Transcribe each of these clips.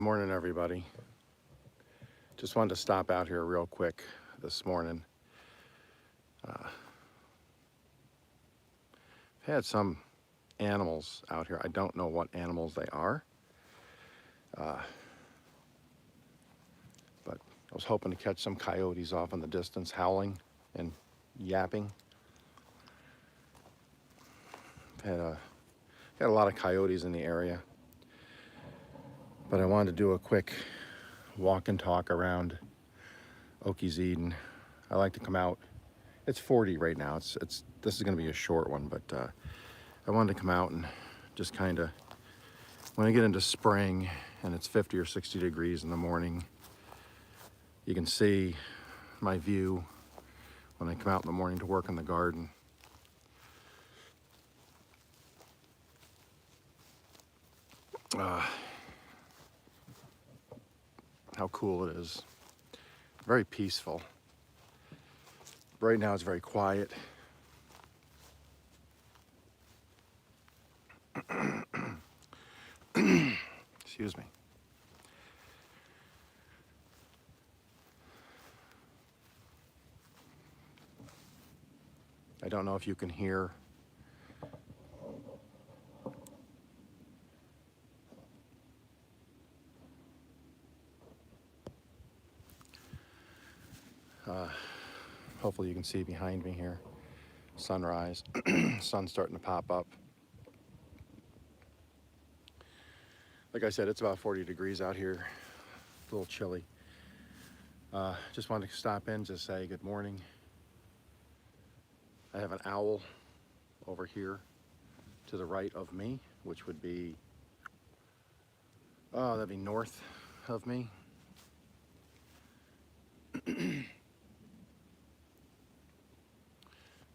Morning, everybody. Just wanted to stop out here real quick this morning. I've had some animals out here. I don't know what animals they are, but I was hoping to catch some coyotes off in the distance, howling and yapping. Had a lot of coyotes in the area, but I wanted to do a quick walk and talk around Okies Eden. I like to come out. It's 40 right now. This is going to be a short one, but I wanted to come out and just kind of, when I get into spring and it's 50 or 60 degrees in the morning, you can see my view when I come out in the morning to work in the garden. How cool it is. Very peaceful. Right now it's very quiet. Excuse me. I don't know if you can hear. Hopefully you can see behind me here. Sunrise. Sun's starting to pop up. Like I said, it's about 40 degrees out here. A little chilly. Just wanted to stop in, just say good morning. I have an owl over here to the right of me, which would be, that'd be north of me.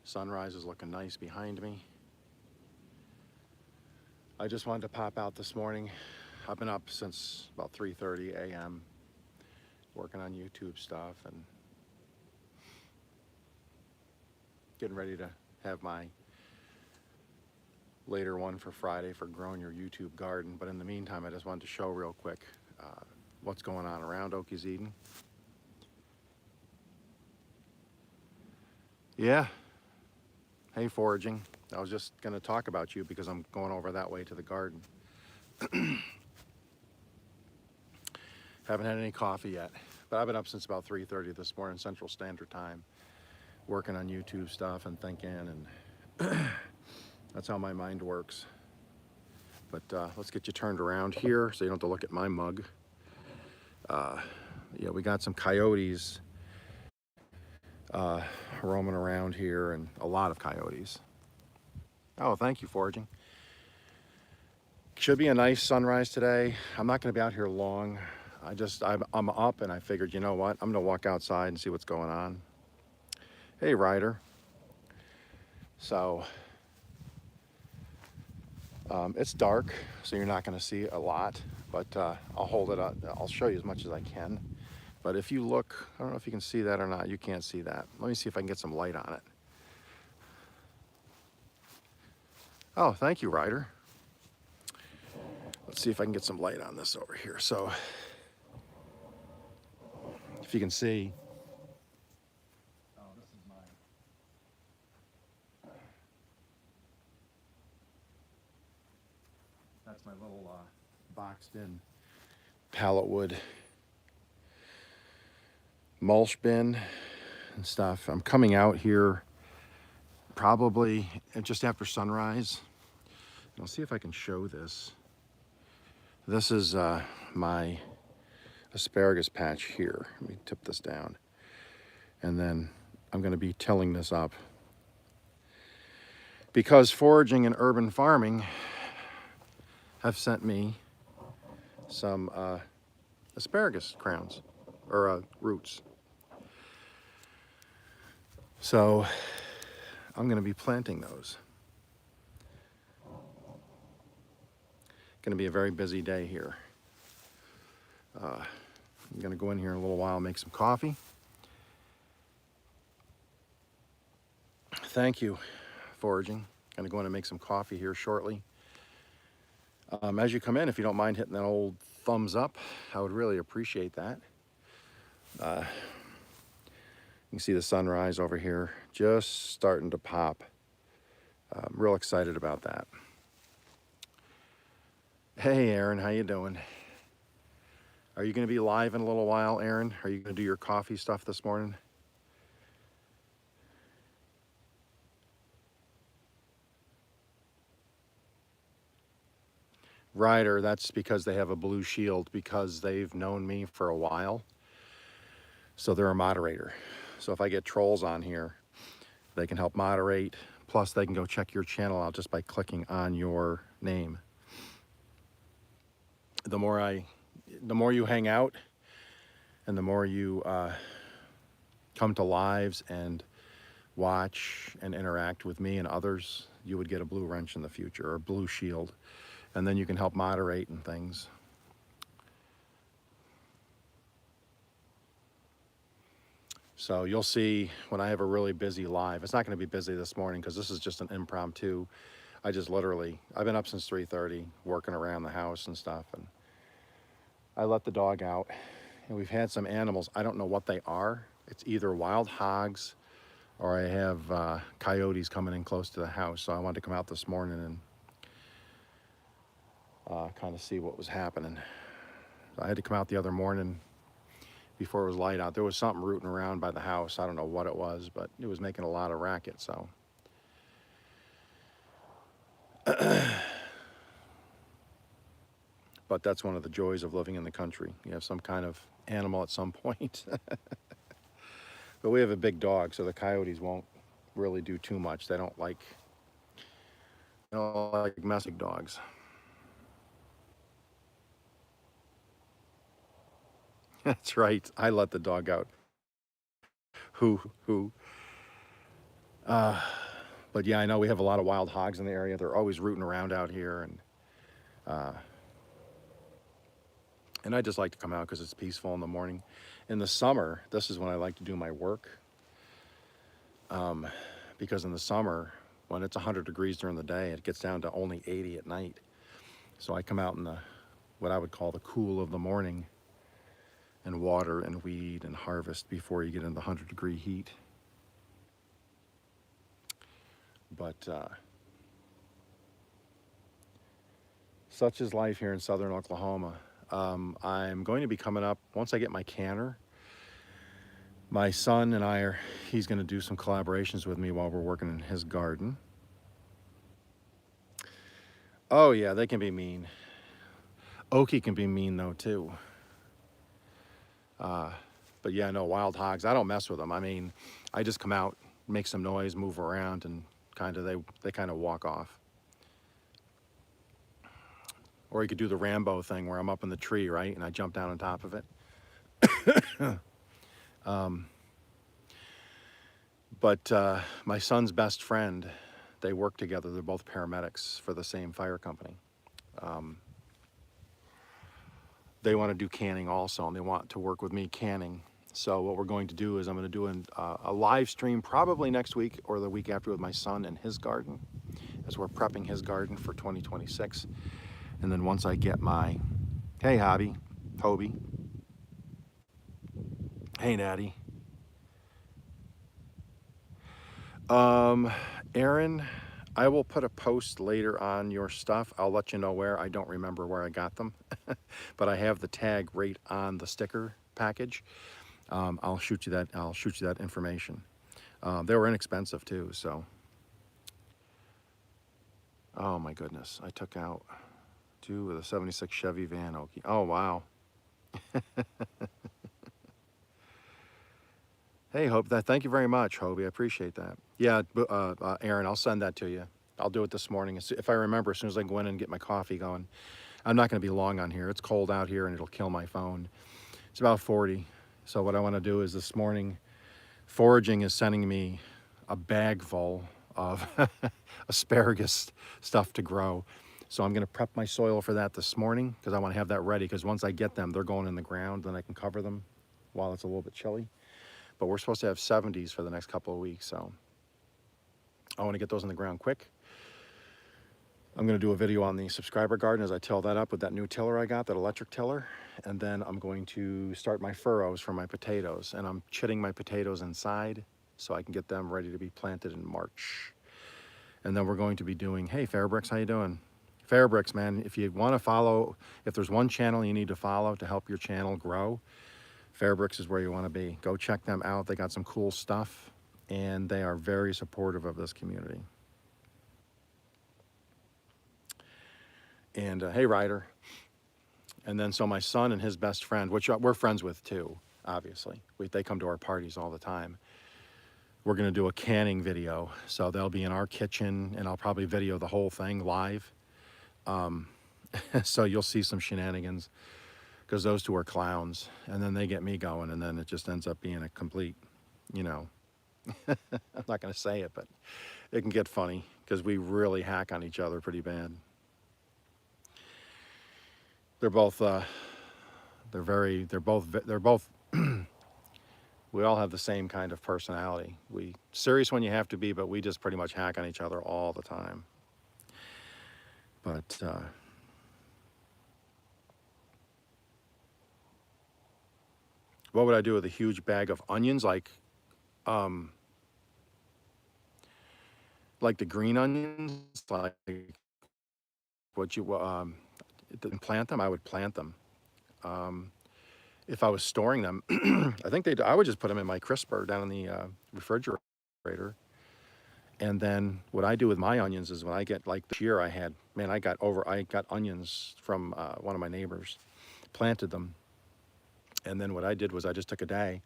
Sunrise is looking nice behind me. I just wanted to pop out this morning. I've been up since about 3:30 a.m. working on YouTube stuff and getting ready to have my later one for Friday for growing your YouTube garden. But in the meantime, I just wanted to show real quick what's going on around Okies Eden. Yeah. Hey, foraging. I was just going to talk about you because I'm going over that way to the garden. Haven't had any coffee yet, but I've been up since about 3:30 this morning, Central Standard Time, working on YouTube stuff and thinking, and that's how my mind works. But let's get you turned around here so you don't have to look at my mug. Yeah, we got some coyotes roaming around here, and a lot of coyotes. Oh, thank you, foraging. Should be a nice sunrise today. I'm not going to be out here long. I'm up and I figured, you know what? I'm going to walk outside and see what's going on. Hey, Ryder. So it's dark, so you're not going to see a lot, but I'll hold it up. I'll show you as much as I can. But if you look, I don't know if you can see that or not. You can't see that. Let me see if I can get some light on it. Oh, thank you, Ryder. Let's see if I can get some light on this over here. So if you can see, oh, this is that's my little boxed in pallet wood mulch bin and stuff. I'm coming out here probably just after sunrise. I'll see if I can show this. This is my asparagus patch here. Let me tip this down. And then I'm going to be tilling this up. Because foraging and urban farming have sent me some asparagus crowns, or roots. So I'm going to be planting those. Going to be a very busy day here. I'm going to go in here in a little while and make some coffee. Thank you, foraging. Going to go in and make some coffee here shortly. As you come in, if you don't mind hitting that old thumbs up. I would really appreciate that. You can see the sunrise over here just starting to pop. I'm real excited about that. Hey Aaron, how you doing? Are you going to be live in a little while, Aaron? Are you going to do your coffee stuff this morning? Ryder, that's because they have a blue shield because they've known me for a while. So they're a moderator. So if I get trolls on here, they can help moderate. Plus they can go check your channel out just by clicking on your name. The more you hang out and the more you come to lives and watch and interact with me and others, you would get a blue wrench in the future, or a blue shield. And then you can help moderate and things. So you'll see when I have a really busy live. It's not going to be busy this morning because this is just an impromptu. I've been up since 3:30 working around the house and stuff. And I let the dog out. And we've had some animals. I don't know what they are. It's either wild hogs or I have coyotes coming in close to the house. So I wanted to come out this morning and kind of see what was happening. So I had to come out the other morning before it was light out. There was something rooting around by the house. I don't know what it was, but it was making a lot of racket, so. But that's one of the joys of living in the country. You have some kind of animal at some point. But we have a big dog, so the coyotes won't really do too much. They don't like messy dogs. That's right. I let the dog out. But yeah, I know we have a lot of wild hogs in the area. They're always rooting around out here, and I just like to come out because it's peaceful in the morning. In the summer, this is when I like to do my work. Because in the summer, when it's 100 degrees during the day, it gets down to only 80 at night. So I come out in what I would call the cool of the morning and water and weed and harvest before you get into the 100-degree heat. But such is life here in southern Oklahoma. I'm going to be coming up, once I get my canner, my son and he's going to do some collaborations with me while we're working in his garden. Oh yeah, they can be mean. Okie can be mean though too. But yeah, no, wild hogs, I don't mess with them. I mean, I just come out, make some noise, move around, and they kind of walk off. Or you could do the Rambo thing where I'm up in the tree, right? And I jump down on top of it. But my son's best friend, they work together. They're both paramedics for the same fire company. They want to do canning also, and they want to work with me canning. So what we're going to do is I'm going to do a live stream probably next week or the week after with my son and his garden, as we're prepping his garden for 2026. And then once I get my, hey Toby, hey Natty. Aaron, I will put a post later on your stuff. I'll let you know where. I don't remember where I got them, but I have the tag right on the sticker package. I'll shoot you that information. They were inexpensive too, so. Oh my goodness, I took out two with a 76 Chevy Van Okie. Oh wow. Hey, thank you very much, Hobie. I appreciate that. Yeah, Aaron, I'll send that to you. I'll do it this morning. If I remember, as soon as I go in and get my coffee going. I'm not going to be long on here. It's cold out here and it'll kill my phone. It's about 40. So what I want to do is this morning, foraging is sending me a bag full of asparagus stuff to grow. So I'm going to prep my soil for that this morning because I want to have that ready, because once I get them, they're going in the ground, then I can cover them while it's a little bit chilly. But we're supposed to have 70s for the next couple of weeks, so I want to get those in the ground quick. I'm going to do a video on the subscriber garden as I till that up with that new tiller I got, that electric tiller. And then I'm going to start my furrows for my potatoes. And I'm chitting my potatoes inside so I can get them ready to be planted in March. And then we're going to be doing, hey, Fairbricks, how you doing? Fairbricks, man, if you want to follow, if there's one channel you need to follow to help your channel grow, Fairbricks is where you want to be. Go check them out. They got some cool stuff, and they are very supportive of this community. And hey, Ryder. And then so my son and his best friend, which we're friends with too, obviously. They come to our parties all the time. We're going to do a canning video. So they'll be in our kitchen, and I'll probably video the whole thing live. So you'll see some shenanigans, because those two are clowns. And then they get me going, and then it just ends up being a complete, you know, I'm not going to say it, but it can get funny because we really hack on each other pretty bad. They're both, they're both, we all have the same kind of personality. We serious when you have to be, but we just pretty much hack on each other all the time. But, what would I do with a huge bag of onions? Like the green onions, like what you, plant them? I would plant them. If I was storing them, I think I would just put them in my crisper down in the refrigerator. And then what I do with my onions is when I get, like this year I had, man, I got onions from one of my neighbors, planted them. And then what I did was I just took a day,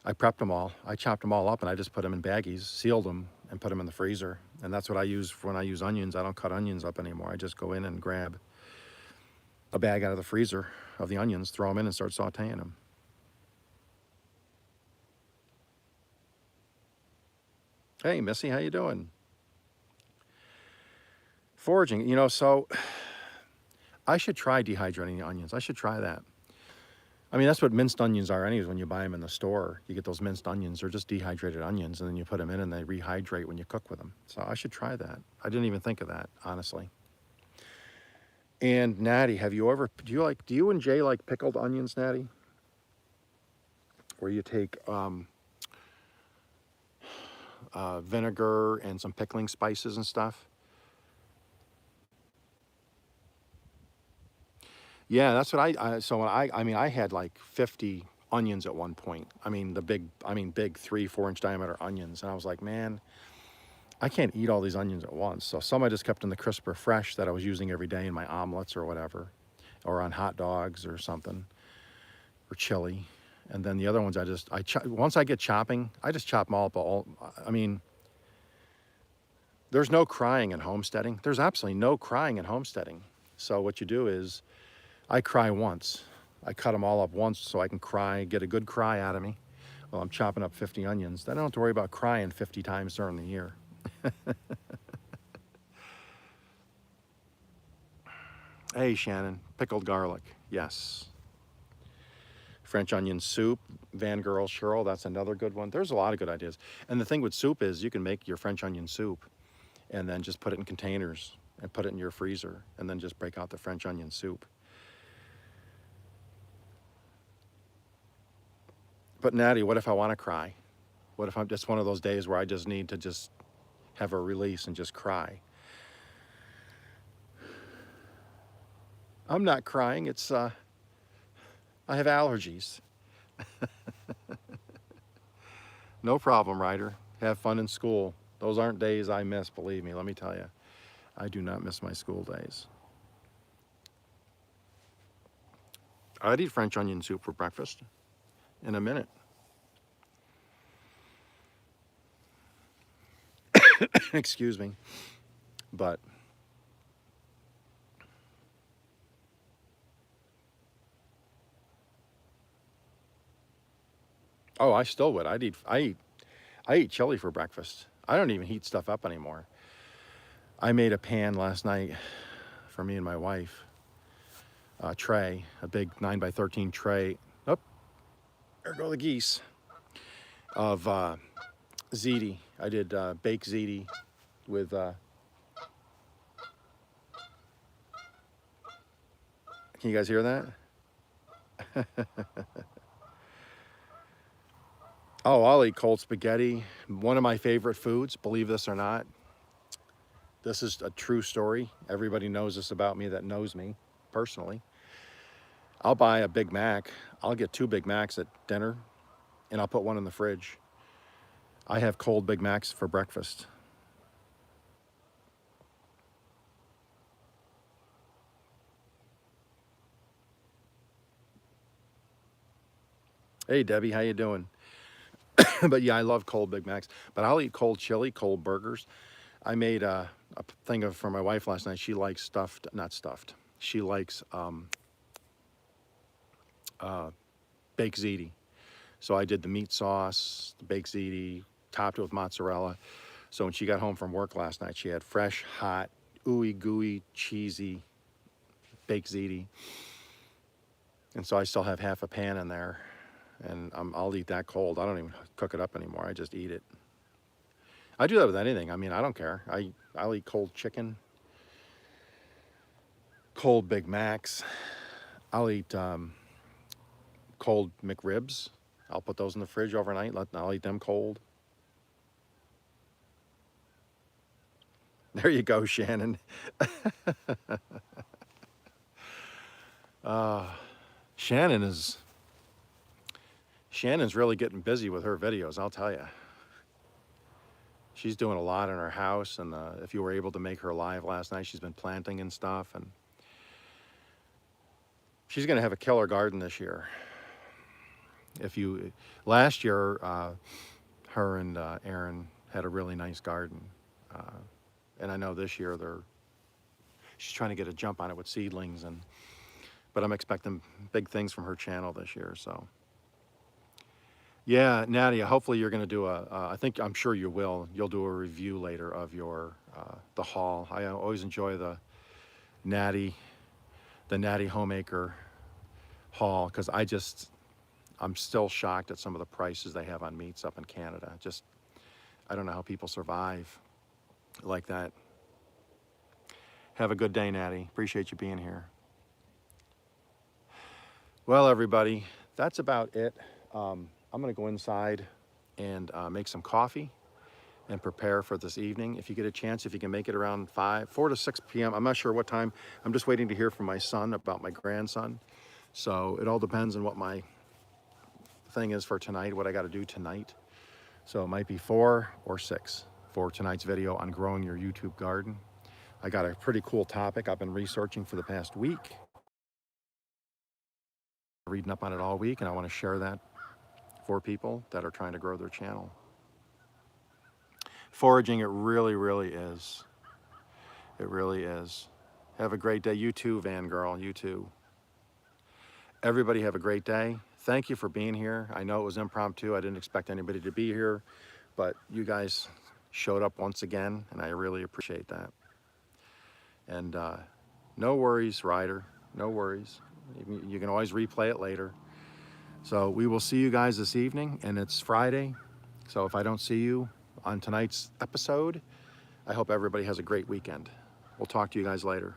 I prepped them all, I chopped them all up, and I just put them in baggies, sealed them, and put them in the freezer. And that's what I use when I use onions. I don't cut onions up anymore. I just go in and grab a bag out of the freezer of the onions, throw them in, and start sauteing them. Hey, Missy, how you doing? Foraging, you know, so I should try dehydrating the onions. I should try that. I mean, that's what minced onions are anyways. When you buy them in the store, you get those minced onions. They're just dehydrated onions, and then you put them in and they rehydrate when you cook with them. So I should try that. I didn't even think of that, honestly. And Natty, do you and Jay like pickled onions, Natty? Where you take vinegar and some pickling spices and stuff? Yeah, that's what I had like 50 onions at one point. I mean, big 3-4 inch diameter onions. And I was like, man, I can't eat all these onions at once. So some I just kept in the crisper fresh that I was using every day in my omelets or whatever, or on hot dogs or something, or chili. And then the other ones once I get chopping, I just chop them all up. I mean, there's no crying in homesteading. There's absolutely no crying in homesteading. So what you do is, I cry once. I cut them all up once so I can cry, get a good cry out of me while I'm chopping up 50 onions. Then I don't have to worry about crying 50 times during the year. Hey, Shannon, pickled garlic, yes. French onion soup, Van Girl Cheryl, that's another good one. There's a lot of good ideas. And the thing with soup is you can make your French onion soup and then just put it in containers and put it in your freezer and then just break out the French onion soup. But Natty, what if I want to cry? What if I'm just one of those days where I just need to just have a release and just cry? I'm not crying. It's, I have allergies. No problem, Ryder. Have fun in school. Those aren't days I miss, believe me, let me tell you. I do not miss my school days. I'd eat French onion soup for breakfast in a minute. Excuse me. But oh, I still would. I eat chili for breakfast. I don't even heat stuff up anymore. I made a pan last night for me and my wife. A tray, a big 9x13 tray. Oh, there go the geese. Of ziti. I did baked ziti with Can you guys hear that? Oh, I'll eat cold spaghetti. One of my favorite foods, believe this or not. This is a true story. Everybody knows this about me that knows me personally. I'll buy a Big Mac. I'll get 2 Big Macs at dinner, and I'll put one in the fridge. I have cold Big Macs for breakfast. Hey, Debbie, how you doing? But yeah, I love cold Big Macs. But I'll eat cold chili, cold burgers. I made a thing for my wife last night. She likes stuffed, not stuffed. She likes baked ziti. So I did the meat sauce, the baked ziti, topped it with mozzarella. So when she got home from work last night, she had fresh, hot, ooey gooey, cheesy baked ziti. And so I still have half a pan in there, and I'll eat that cold. I don't even cook it up anymore. I just eat it. I do that with anything. I mean, I don't care. I'll eat cold chicken, cold Big Macs. I'll eat cold McRibs. I'll put those in the fridge overnight. I'll eat them cold. There you go, Shannon. Shannon's really getting busy with her videos, I'll tell you. She's doing a lot in her house, and if you were able to make her live last night, she's been planting and stuff, and she's gonna have a killer garden this year. Last year, her and Aaron had a really nice garden, and I know this year she's trying to get a jump on it with seedlings, but I'm expecting big things from her channel this year. So yeah, Nadia, hopefully you're going to do I'm sure you will. You'll do a review later of your the haul. I always enjoy the Natty Homemaker haul, because I'm still shocked at some of the prices they have on meats up in Canada. I don't know how people survive like that. Have a good day, Natty. Appreciate you being here. Well, everybody, that's about it. I'm gonna go inside and make some coffee and prepare for this evening. If you get a chance, if you can make it around 4 to 6 p.m. I'm not sure what time. I'm just waiting to hear from my son about my grandson. So it all depends on what my thing is for tonight, what I got to do tonight. So it might be 4 or 6 for tonight's video on growing your YouTube garden. I got a pretty cool topic I've been researching for the past week, reading up on it all week, and I want to share that for people that are trying to grow their channel. Foraging, it really, really is. It really is. Have a great day. You too, Van Girl. You too. Everybody have a great day. Thank you for being here. I know it was impromptu. I didn't expect anybody to be here, but you guys showed up once again, and I really appreciate that. And no worries, Ryder. No worries. You can always replay it later. So we will see you guys this evening, and it's Friday. So if I don't see you on tonight's episode, I hope everybody has a great weekend. We'll talk to you guys later.